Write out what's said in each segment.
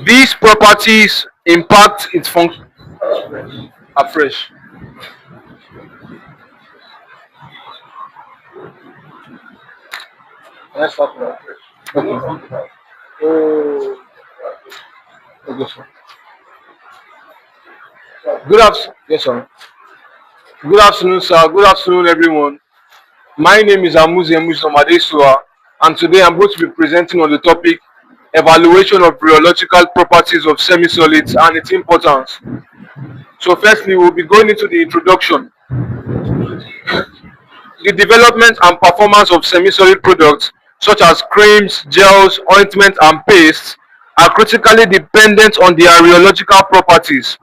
These properties impact its function afresh. Let's start with afresh. Okay. Oh, okay, sir. Good afternoon. Yes, sir. Good afternoon, sir. Good afternoon, everyone. My name is Amuzi Amadesua, and today I'm going to be presenting on the topic evaluation of rheological properties of semisolids and its importance. So, firstly, we'll be going into the introduction. The development and performance of semi-solid products such as creams, gels, ointments, and pastes are critically dependent on their rheological properties.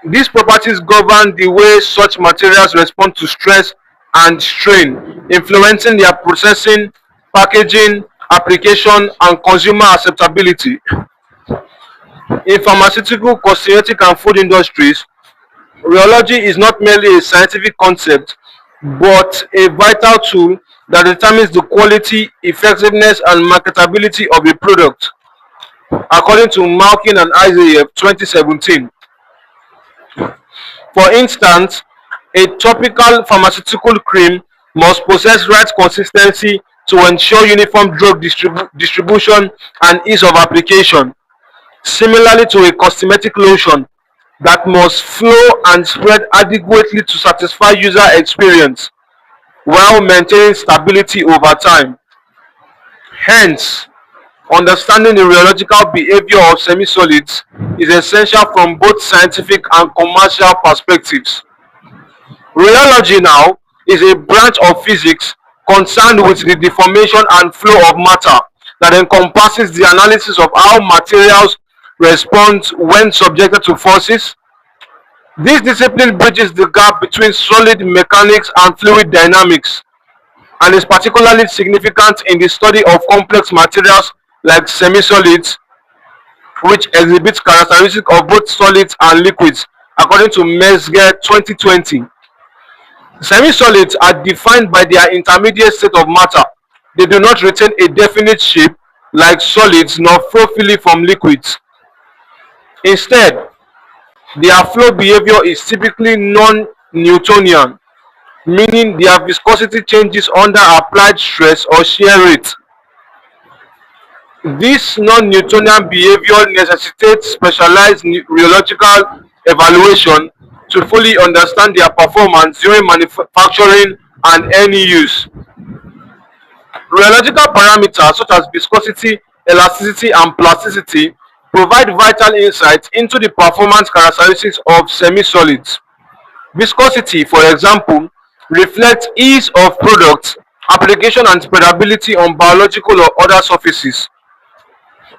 These properties govern the way such materials respond to stress and strain, influencing their processing, packaging, application, and consumer acceptability. In pharmaceutical, cosmetic, and food industries, rheology is not merely a scientific concept, but a vital tool that determines the quality, effectiveness, and marketability of a product. According to Malkin and Isaiah 2017, for instance, a topical pharmaceutical cream must possess right consistency to ensure uniform drug distribution and ease of application, similarly to a cosmetic lotion that must flow and spread adequately to satisfy user experience while maintaining stability over time. Hence, understanding the rheological behavior of semisolids is essential from both scientific and commercial perspectives. Rheology now is a branch of physics concerned with the deformation and flow of matter that encompasses the analysis of how materials respond when subjected to forces. This discipline bridges the gap between solid mechanics and fluid dynamics and is particularly significant in the study of complex materials like semisolids, which exhibit characteristics of both solids and liquids, according to Metzger 2020. Semisolids are defined by their intermediate state of matter. They do not retain a definite shape like solids nor flow freely from liquids. Instead, their flow behavior is typically non-Newtonian, meaning their viscosity changes under applied stress or shear rate. This non-Newtonian behavior necessitates specialized rheological evaluation to fully understand their performance during manufacturing and any use. Rheological parameters such as viscosity, elasticity, and plasticity provide vital insights into the performance characteristics of semisolids. Viscosity, for example, reflects ease of product application and spreadability on biological or other surfaces.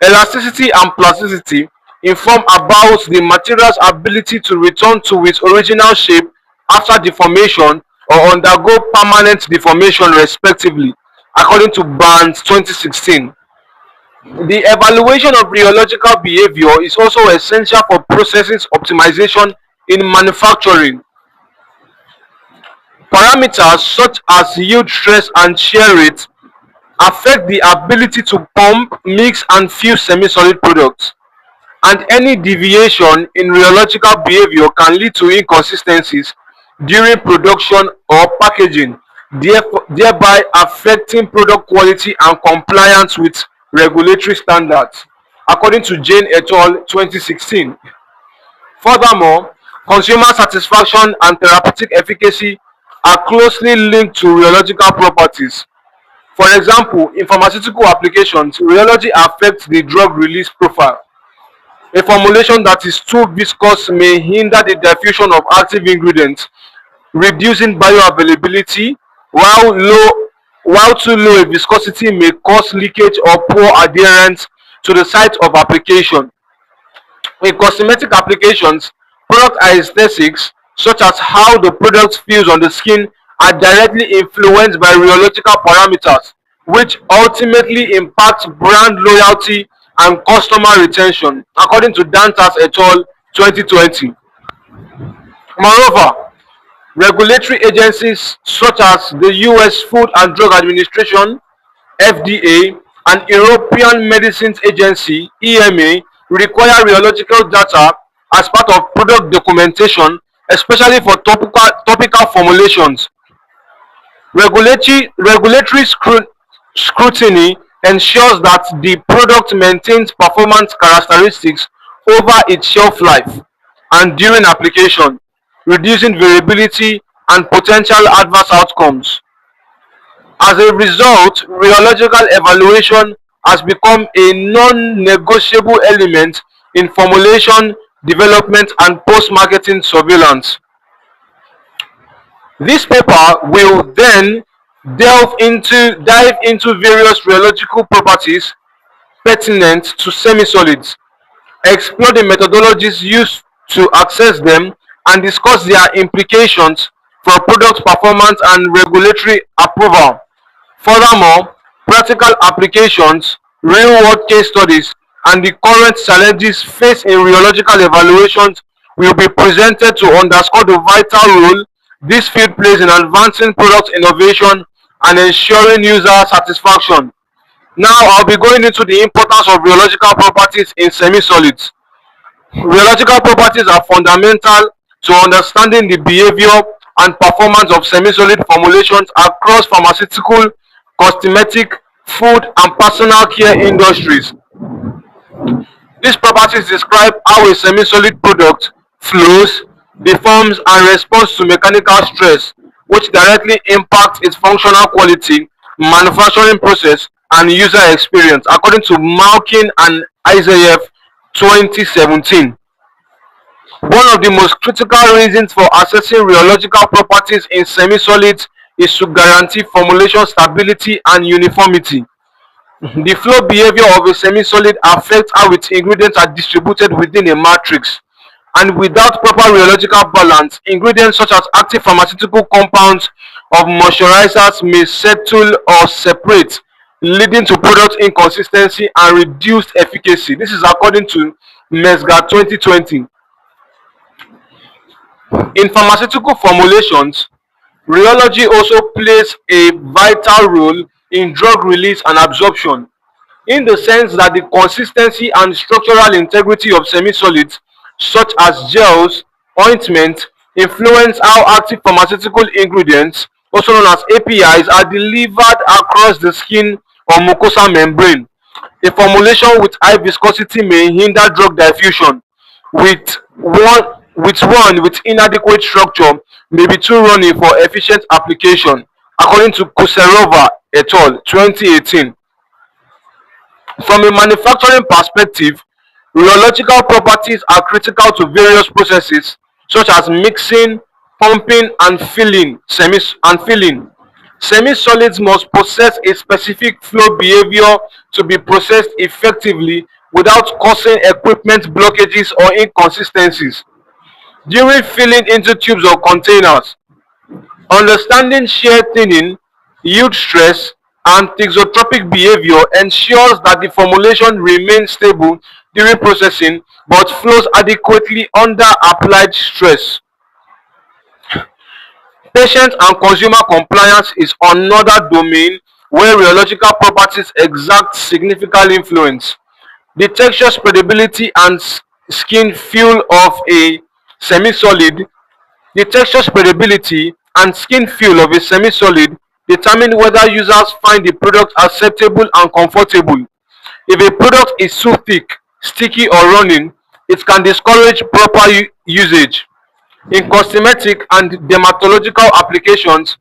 Elasticity and plasticity inform about the material's ability to return to its original shape after deformation or undergo permanent deformation respectively, according to Barnes 2016. The evaluation of rheological behavior is also essential for processes optimization in manufacturing. Parameters such as yield stress and shear rate affect the ability to pump, mix, and fuse semi-solid products, and any deviation in rheological behavior can lead to inconsistencies during production or packaging, thereby affecting product quality and compliance with regulatory standards, according to Jane et al. 2016. Furthermore, consumer satisfaction and therapeutic efficacy are closely linked to rheological properties. For example, in pharmaceutical applications, rheology affects the drug release profile. A formulation that is too viscous may hinder the diffusion of active ingredients, reducing bioavailability, while low while too low a viscosity may cause leakage or poor adherence to the site of application. In cosmetic applications, product aesthetics, such as how the product feels on the skin, are directly influenced by rheological parameters, which ultimately impact brand loyalty and customer retention, according to Dantas et al. 2020. Moreover, regulatory agencies such as the US Food and Drug Administration (FDA) and European Medicines Agency (EMA) require rheological data as part of product documentation, especially for topical formulations. Regulatory scrutiny ensures that the product maintains performance characteristics over its shelf life and during application, reducing variability and potential adverse outcomes. As a result, rheological evaluation has become a non-negotiable element in formulation development and post-marketing surveillance. This paper will then dive into various rheological properties pertinent to semisolids, explore the methodologies used to access them, and discuss their implications for product performance and regulatory approval. Furthermore, practical applications, real-world case studies, and the current challenges faced in rheological evaluations will be presented to underscore the vital role this field plays in advancing product innovation and ensuring user satisfaction. Now, I'll be going into the importance of rheological properties in semisolids. Rheological properties are fundamental to understanding the behavior and performance of semisolid formulations across pharmaceutical, cosmetic, food, and personal care industries. These properties describe how a semi-solid product flows, deforms, and responds to mechanical stress, which directly impacts its functional quality, manufacturing process, and user experience, according to Malkin and Isaiah 2017. One of the most critical reasons for assessing rheological properties in semi-solids is to guarantee formulation stability and uniformity. The flow behavior of a semi-solid affects how its ingredients are distributed within a matrix, and without proper rheological balance, ingredients such as active pharmaceutical compounds of moisturizers may settle or separate, leading to product inconsistency and reduced efficacy. This is according to Mesga 2020. In pharmaceutical formulations, rheology also plays a vital role in drug release and absorption, in the sense that the consistency and structural integrity of semisolids, such as gels, ointments, influence how active pharmaceutical ingredients, also known as APIs, are delivered across the skin or mucosa membrane. A formulation with high viscosity may hinder drug diffusion, with one with inadequate structure may be too runny for efficient application, according to Kuserova et al. 2018. From a manufacturing perspective, rheological properties are critical to various processes such as mixing, pumping, and filling. Semisolids must possess a specific flow behavior to be processed effectively without causing equipment blockages or inconsistencies. During filling into tubes or containers, understanding shear thinning, yield stress, and thixotropic behavior ensures that the formulation remains stable during processing but flows adequately under applied stress. Patient and consumer compliance is another domain where rheological properties exert significant influence. The texture, spreadability, and skin feel of a semi-solid The texture, spreadability, and skin feel of a semi-solid determine whether users find the product acceptable and comfortable. If a product is too thick, sticky, or running, it can discourage proper usage. In cosmetic and dermatological applications,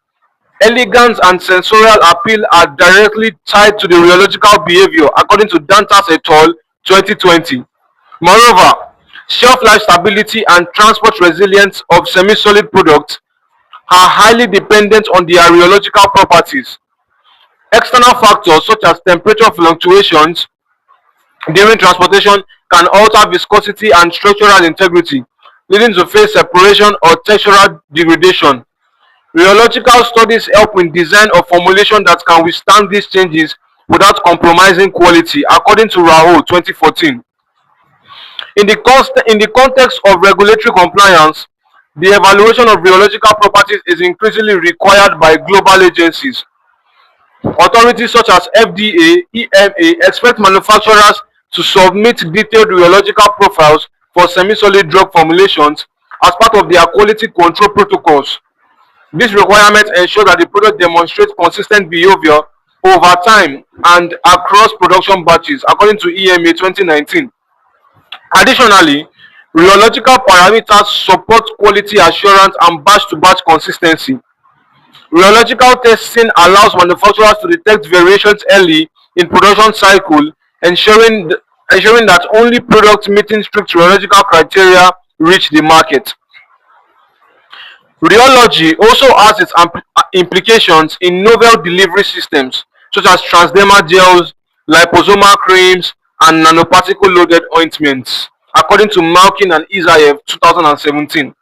elegance and sensorial appeal are directly tied to the rheological behavior, according to Dantas et al. 2020. Moreover, shelf life stability and transport resilience of semi-solid products are highly dependent on their rheological properties. External factors such as temperature fluctuations during transportation can alter viscosity and structural integrity, leading to phase separation or textural degradation. Rheological studies help in design of formulation that can withstand these changes without compromising quality, according to Rahul 2014. In the context of regulatory compliance, the evaluation of rheological properties is increasingly required by global agencies. Authorities such as FDA, EMA expect manufacturers to submit detailed rheological profiles for semi-solid drug formulations as part of their quality control protocols. These requirements ensure that the product demonstrates consistent behavior over time and across production batches, according to EMA 2019. Additionally, rheological parameters support quality assurance and batch-to-batch consistency. Rheological testing allows manufacturers to detect variations early in production cycle, ensuring that only products meeting strict rheological criteria reach the market. Rheology also has its implications in novel delivery systems such as transdermal gels, liposomal creams, and nanoparticle-loaded ointments, according to Malkin and Isaev 2017.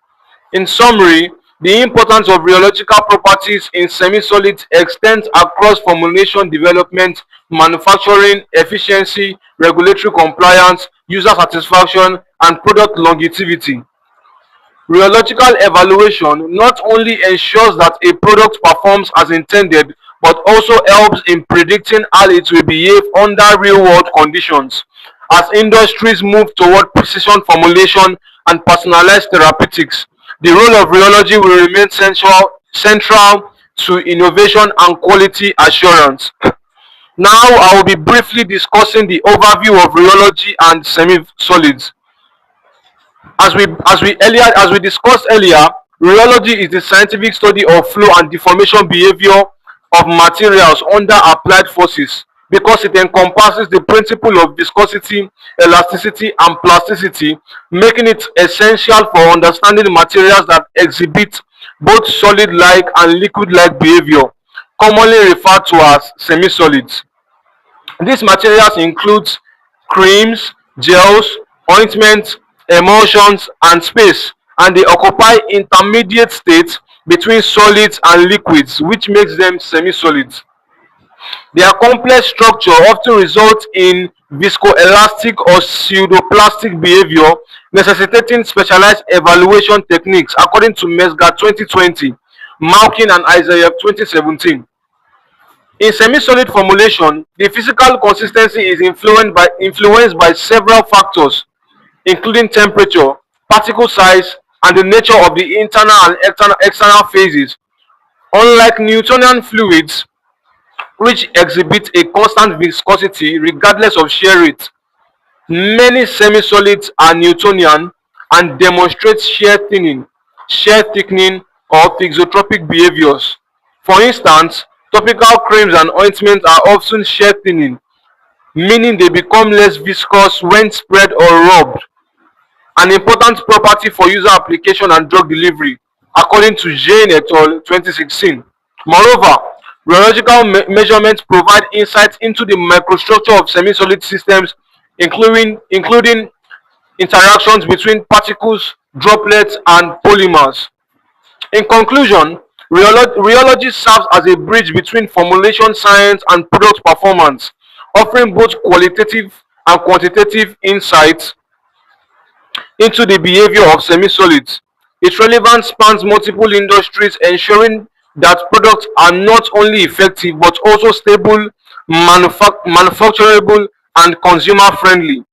In summary, the importance of rheological properties in semi-solids extends across formulation development, manufacturing, efficiency, regulatory compliance, user satisfaction, and product longevity. Rheological evaluation not only ensures that a product performs as intended, but also helps in predicting how it will behave under real-world conditions. As industries move toward precision formulation and personalized therapeutics, the role of rheology will remain central to innovation and quality assurance. Now, I will be briefly discussing the overview of rheology and semi-solids. As we discussed earlier, rheology is the scientific study of flow and deformation behavior of materials under applied forces because it encompasses the principle of viscosity, elasticity, and plasticity, making it essential for understanding materials that exhibit both solid-like and liquid-like behavior, commonly referred to as semi-solids. These materials include creams, gels, ointments, emulsions, and space, and they occupy intermediate states between solids and liquids, which makes them semi-solids. Their complex structure often results in viscoelastic or pseudoplastic behavior, necessitating specialized evaluation techniques, according to Mesga 2020, Malkin and Isaiah 2017. In semi-solid formulation, the physical consistency is influenced by several factors, including temperature, particle size, and the nature of the internal and external phases. Unlike Newtonian fluids, which exhibit a constant viscosity regardless of shear rate, many semi-solids are Newtonian and demonstrate shear thinning, shear thickening, or thixotropic behaviors. For instance, topical creams and ointments are often shear thinning, meaning they become less viscous when spread or rubbed, an important property for user application and drug delivery, according to Jane et al. 2016. Moreover, rheological measurements provide insights into the microstructure of semi-solid systems, including interactions between particles, droplets, and polymers. In conclusion, rheology serves as a bridge between formulation science and product performance, offering both qualitative and quantitative insights into the behavior of semi-solids. Its relevance spans multiple industries, ensuring that products are not only effective but also stable, manufacturable, and consumer friendly.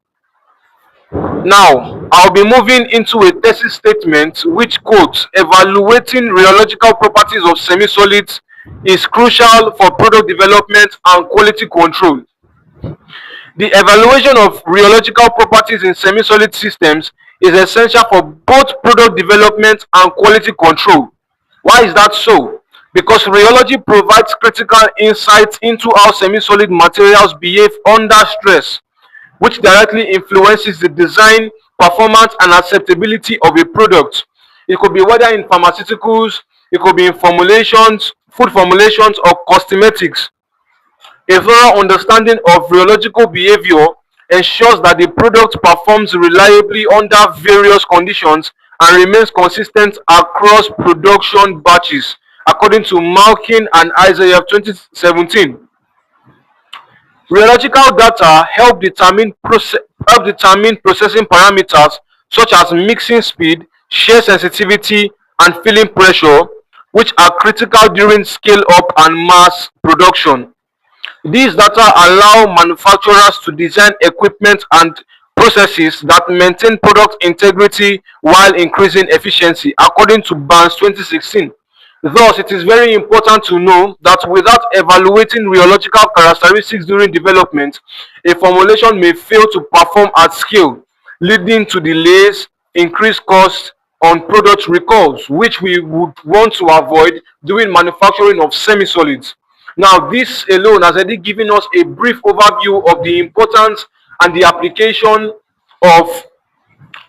Now, I'll be moving into a thesis statement which quotes evaluating rheological properties of semi-solids is crucial for product development and quality control. The evaluation of rheological properties in semi-solid systems is essential for both product development and quality control. Why is that so? Because rheology provides critical insights into how semi-solid materials behave under stress, which directly influences the design, performance, and acceptability of a product. It could be whether in pharmaceuticals, it could be in formulations, food formulations, or cosmetics. A thorough understanding of rheological behavior ensures that the product performs reliably under various conditions and remains consistent across production batches, according to Malkin and Isaiah 2017. Rheological data help determine processing parameters such as mixing speed, shear sensitivity, and filling pressure, which are critical during scale-up and mass production. These data allow manufacturers to design equipment and processes that maintain product integrity while increasing efficiency, according to Barnes 2016. Thus, it is very important to know that without evaluating rheological characteristics during development, a formulation may fail to perform at scale, leading to delays, increased costs on product recalls, which we would want to avoid during manufacturing of semi-solids. Now, this alone has already given us a brief overview of the importance and the application of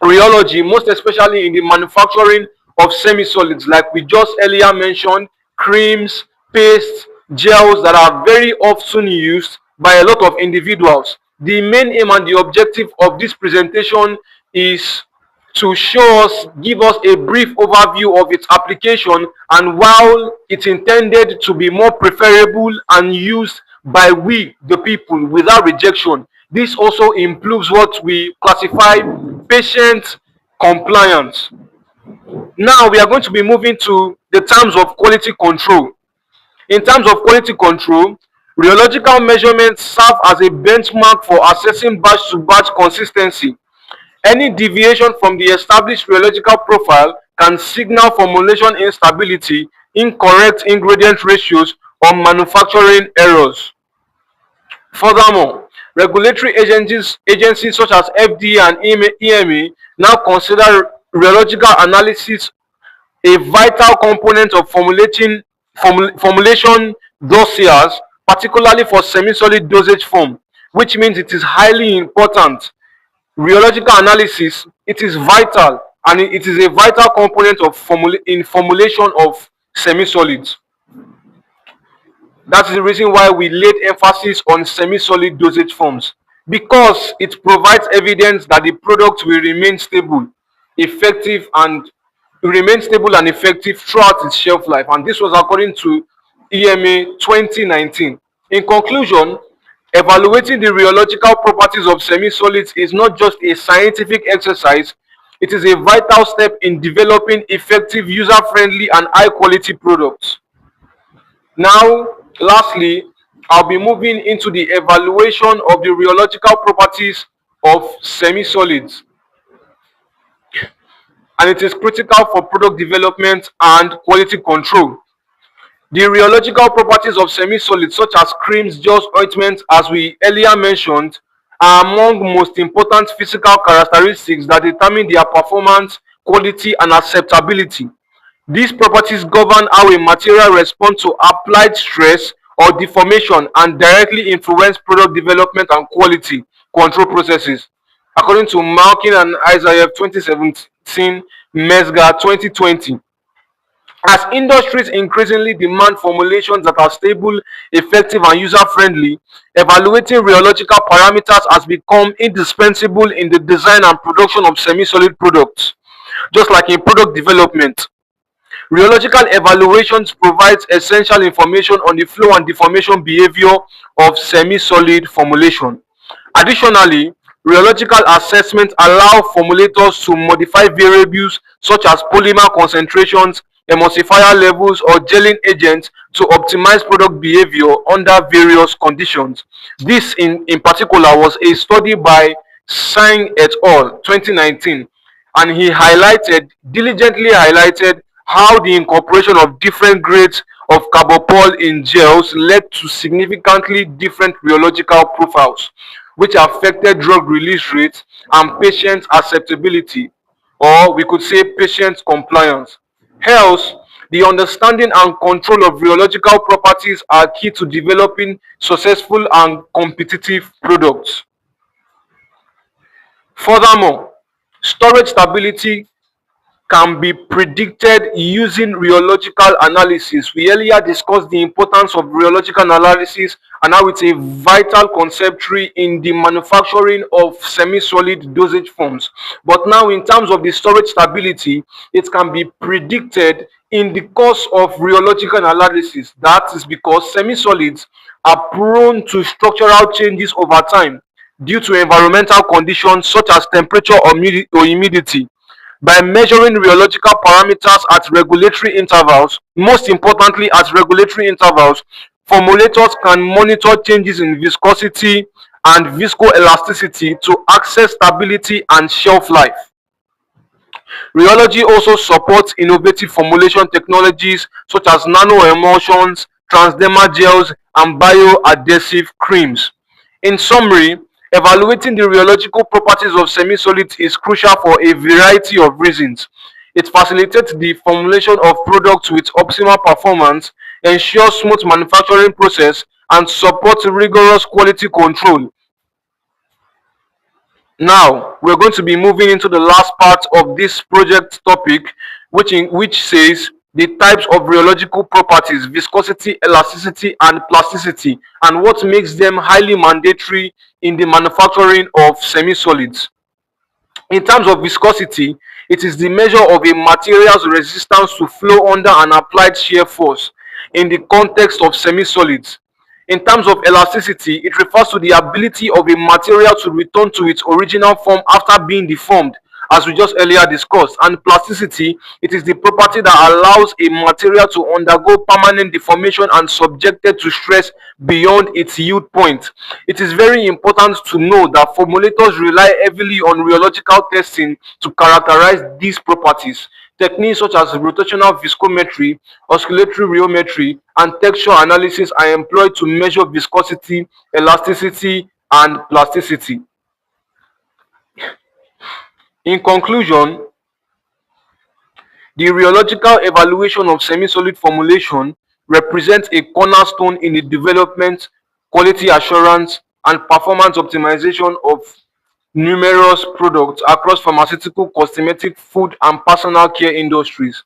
rheology, most especially in the manufacturing of semi-solids, like we just earlier mentioned, creams, pastes, gels that are very often used by a lot of individuals. The main aim and the objective of this presentation is to show us, give us a brief overview of its application, and while it's intended to be more preferable and used by we, the people, without rejection, this also improves what we classify patient compliance. Now we are going to be moving to the terms of quality control. In terms of quality control, rheological measurements serve as a benchmark for assessing batch to batch consistency. Any deviation from the established rheological profile can signal formulation instability, incorrect ingredient ratios, or manufacturing errors. Furthermore, regulatory agencies such as FDA and EMA now consider rheological analysis a vital component of formulation dossiers, particularly for semi-solid dosage form, which means it is highly important. Rheological analysis, it is vital, and it is a vital component of in formulation of semi-solids. That is the reason why we laid emphasis on semi-solid dosage forms, because it provides evidence that the product will remain stable, effective, and effective throughout its shelf life. And this was according to EMA 2019. In conclusion, evaluating the rheological properties of semi-solids is not just a scientific exercise, it is a vital step in developing effective, user-friendly, and high-quality products. Now, lastly, I'll be moving into the evaluation of the rheological properties of semi-solids, and it is critical for product development and quality control. The rheological properties of semi-solids such as creams, gels, ointments, as we earlier mentioned, are among most important physical characteristics that determine their performance, quality, and acceptability. These properties govern how a material responds to applied stress or deformation and directly influence product development and quality control processes. According to Malkin and Isaiah 2017, Mesga 2020. As industries increasingly demand formulations that are stable, effective, and user-friendly, evaluating rheological parameters has become indispensable in the design and production of semi-solid products. Just like in product development, rheological evaluations provides essential information on the flow and deformation behavior of semi-solid formulation. Additionally, rheological assessments allow formulators to modify variables such as polymer concentrations, emulsifier levels, or gelling agents to optimize product behavior under various conditions. This in particular was a study by Singh et al. 2019, and he diligently highlighted how the incorporation of different grades of carbopol in gels led to significantly different rheological profiles, which affected drug release rates and patient acceptability. or we could say patient compliance. Else, the understanding and control of rheological properties are key to developing successful and competitive products. Furthermore, storage stability can be predicted using rheological analysis. We earlier discussed the importance of rheological analysis and how it's a vital conceptory in the manufacturing of semi-solid dosage forms. But now, in terms of the storage stability, it can be predicted in the course of rheological analysis. That is because semi-solids are prone to structural changes over time due to environmental conditions such as temperature or humidity. By measuring rheological parameters at regulatory intervals, most importantly at regulatory intervals, formulators can monitor changes in viscosity and viscoelasticity to access stability and shelf life. Rheology also supports innovative formulation technologies such as nanoemulsions, transdermal gels, and bioadhesive creams. In summary, evaluating the rheological properties of semisolids is crucial for a variety of reasons. It facilitates the formulation of products with optimal performance, ensures smooth manufacturing process, and supports rigorous quality control. Now, we're going to be moving into the last part of this project topic, which says the types of rheological properties, viscosity, elasticity, and plasticity, and what makes them highly mandatory in the manufacturing of semi-solids. In terms of viscosity, it is the measure of a material's resistance to flow under an applied shear force in the context of semi-solids. In terms of elasticity, it refers to the ability of a material to return to its original form after being deformed, as we just earlier discussed. And plasticity, it is the property that allows a material to undergo permanent deformation and subjected to stress beyond its yield point. It is very important to know that formulators rely heavily on rheological testing to characterize these properties. Techniques such as rotational viscometry, oscillatory rheometry, and texture analysis are employed to measure viscosity, elasticity, and plasticity. In conclusion, the rheological evaluation of semi-solid formulation represents a cornerstone in the development, quality assurance, and performance optimization of numerous products across pharmaceutical, cosmetic, food, and personal care industries.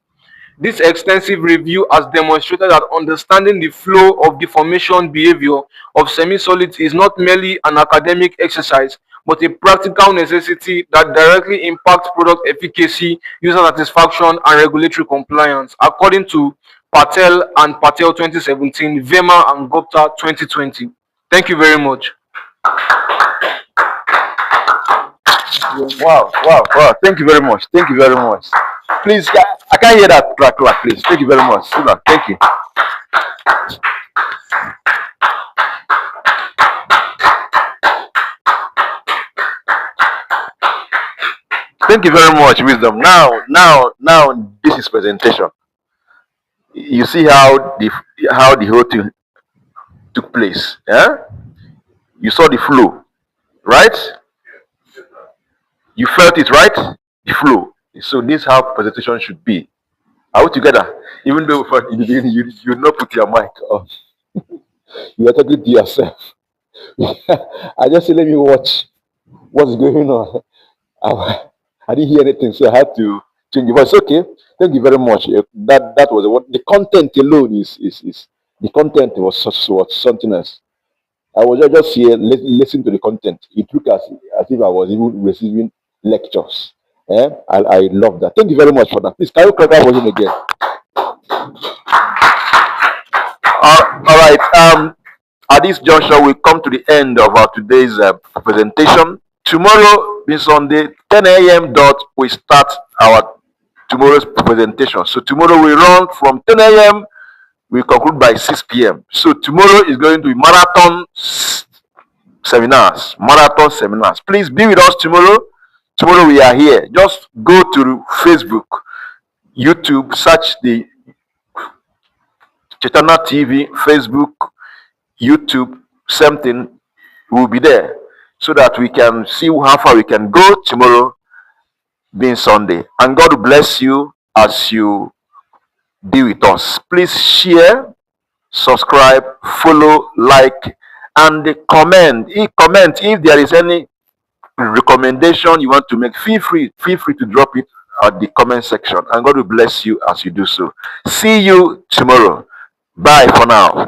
This extensive review has demonstrated that understanding the flow of the formation behavior of semi-solids is not merely an academic exercise, but a practical necessity that directly impacts product efficacy, user satisfaction, and regulatory compliance, according to Patel and Patel 2017, Verma and Gupta 2020. Thank you very much. Wow, wow, wow. Thank you very much. Thank you very much. Please, I can't hear that clap, clap, please. Thank you very much. Thank you. Thank you very much, Wisdom. Now, this is presentation. You see how the whole thing took place. Yeah, you saw the flow, right? You felt it, right? The flow. So this is how presentation should be. Are we together? Even though in the beginning you not put your mic on, you are talking to yourself. I just say let me watch what's going on. I didn't hear anything, so I had to change it. But it's okay. Thank you very much. That was what the content alone is the content was something else. I was just here listening to the content. It took as if I was even receiving lectures. I love that. Thank you very much for that. Please, can you clap that version again? All right. At this juncture, we come to the end of our today's presentation. Tomorrow, being Sunday, 10 a.m. dot, we start our tomorrow's presentation. So tomorrow we run from 10 a.m. We conclude by 6 p.m. So tomorrow is going to be marathon seminars. Marathon seminars. Please be with us tomorrow. Tomorrow we are here. Just go to Facebook, YouTube, search the Chetana TV, Facebook, YouTube, something will be there so that we can see how far we can go tomorrow. being Sunday. And God will bless you as you be with us. Please share, subscribe, follow, like, and comment. Comment if there is any recommendation you want to make. Feel free to drop it at the comment section, and God will bless you as you do so. See you tomorrow. Bye for now.